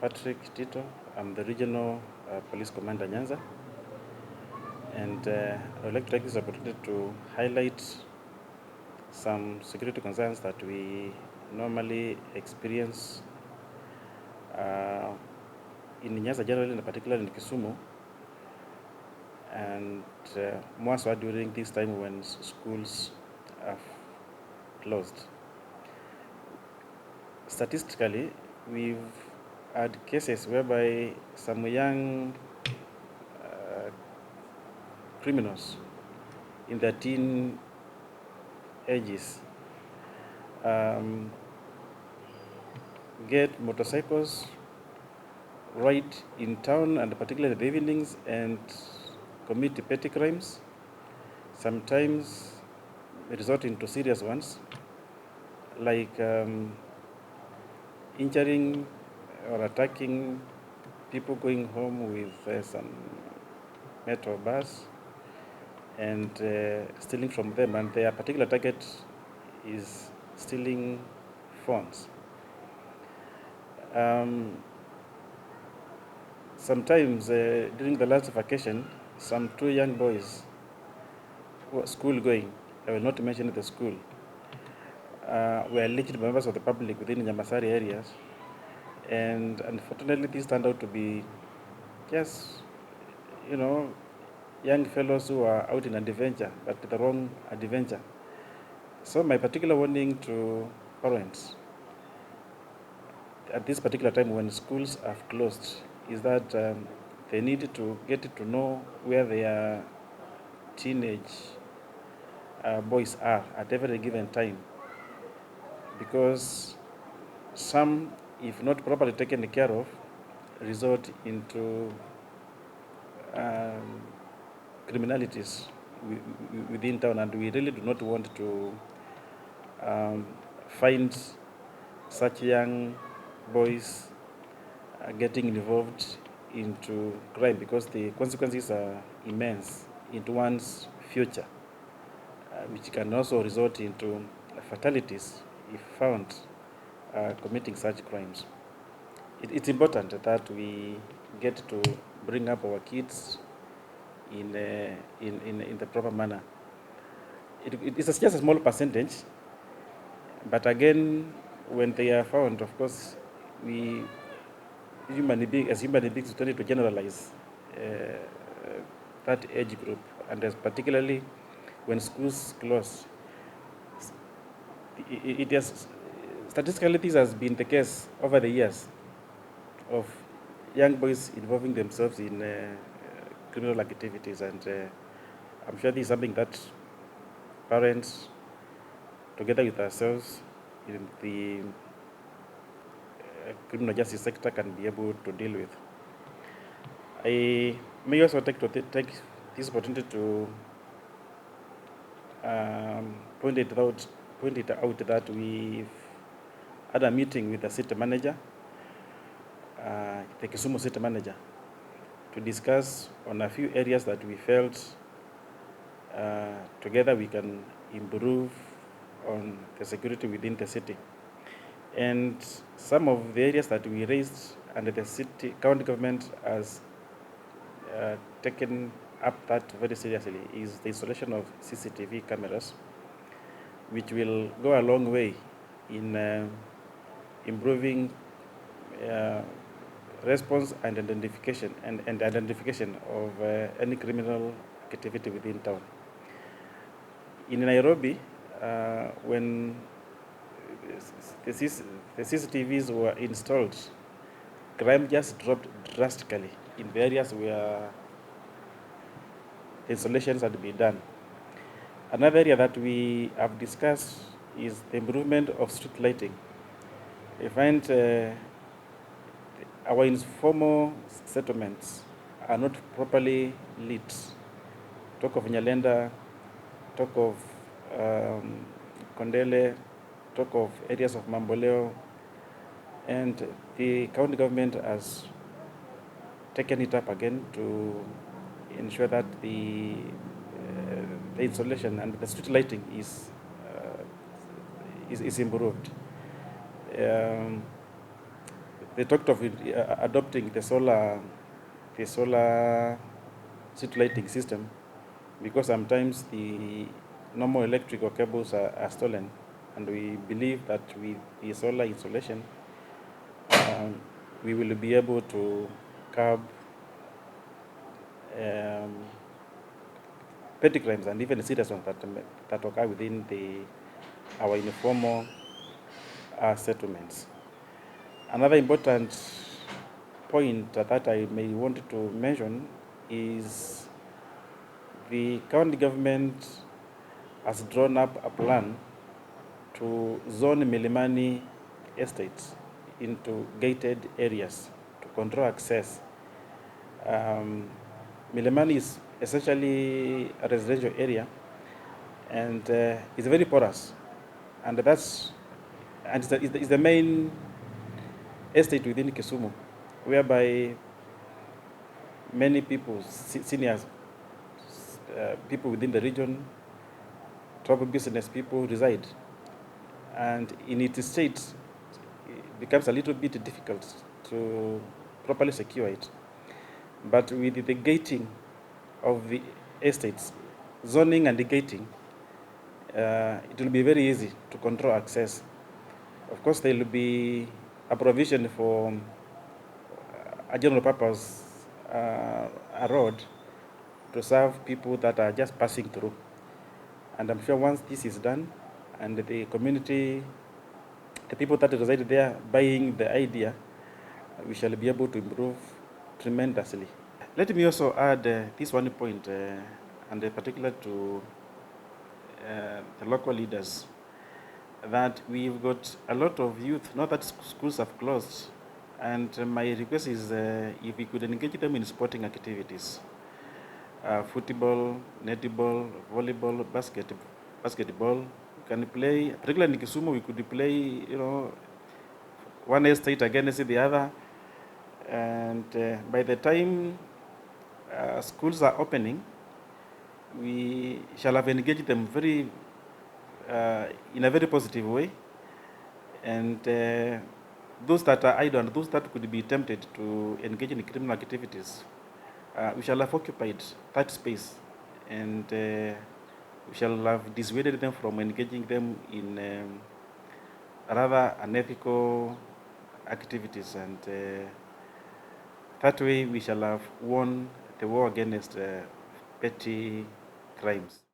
Patrick Tito. I'm the regional police commander Nyanza, and I would like to take this opportunity to highlight some security concerns that we normally experience uh, in Nyanza generally, and particularly in Kisumu, and more so during this time when schools are closed. Statistically, we've had cases whereby some young criminals in their teen ages um, get motorcycles right in town, and particularly in the evenings, and commit petty crimes, sometimes resorting to serious ones like injuring or attacking people going home with some metro bus, and stealing from them, and their particular target is stealing phones. Sometimes during the last vacation, some two young boys who were school going, I will not mention the school, were alleged members of the public within Nyamasari areas, and unfortunately this turned out to be just, you know, young fellows who are out in an adventure, but the wrong adventure. So my particular warning to parents at this particular time when schools have closed is that they need to get to know where their teenage boys are at every given time, because some, if not properly taken care of, resort into um, criminalities within town, and we really do not want to find such young boys getting involved into crime, because the consequences are immense into one's future, which can also result into fatalities if found committing such crimes. It's important that we get to bring up our kids in the proper manner. It's just a small percentage, but again, when they are found, of course, we as human beings, we tend to generalize that age group, and as particularly when schools close. It has statistically, this has been the case over the years of young boys involving themselves in criminal activities, and I'm sure this is something that parents, together with ourselves in the criminal justice sector, can be able to deal with. I may also take this opportunity to point it out that we've had a meeting with the city manager, the Kisumu city manager, to discuss on a few areas that we felt together we can improve on the security within the city. And some of the areas that we raised under the county government has taken up that very seriously is the installation of CCTV cameras, which will go a long way in improving response and identification of any criminal activity within town. In Nairobi, when the CCTVs were installed, crime just dropped drastically in the areas where installations had been done. Another area that we have discussed is the improvement of street lighting. We find our informal settlements are not properly lit. Talk of Nyalenda, talk of Kondele, talk of areas of Mamboleo, and the county government has taken it up again to ensure that the installation and the street lighting is improved. They talked of adopting the solar street lighting system, because sometimes the normal electrical cables are stolen, and we believe that with the solar installation, we will be able to curb petty crimes and even serious ones that occur within our informal settlements. Another important point that I may want to mention is the county government has drawn up a plan to zone Milimani estates into gated areas to control access. Milimani is essentially a residential area, and it's very porous, and it's the main estate within Kisumu, whereby many people, seniors, people within the region, travel business people reside. And in its state, it becomes a little bit difficult to properly secure it. But with the gating of the estates, zoning and the gating, it will be very easy to control access. Of course, there will be a provision for a general purpose a road to serve people that are just passing through. And I'm sure once this is done, and the community, the people that reside there buying the idea, we shall be able to improve tremendously. Let me also add this one point, and particular to the local leaders, that we've got a lot of youth, not that schools have closed, and my request is if we could engage them in sporting activities, football, netball, volleyball, basketball. We can play, particularly in Kisumu, we could play, one estate against the other, and by the time schools are opening, we shall have engaged them in a very positive way, and those that are idle and those that could be tempted to engage in criminal activities, we shall have occupied that space, and we shall have dissuaded them from engaging them in rather unethical activities, and that way we shall have won the war against petty crimes.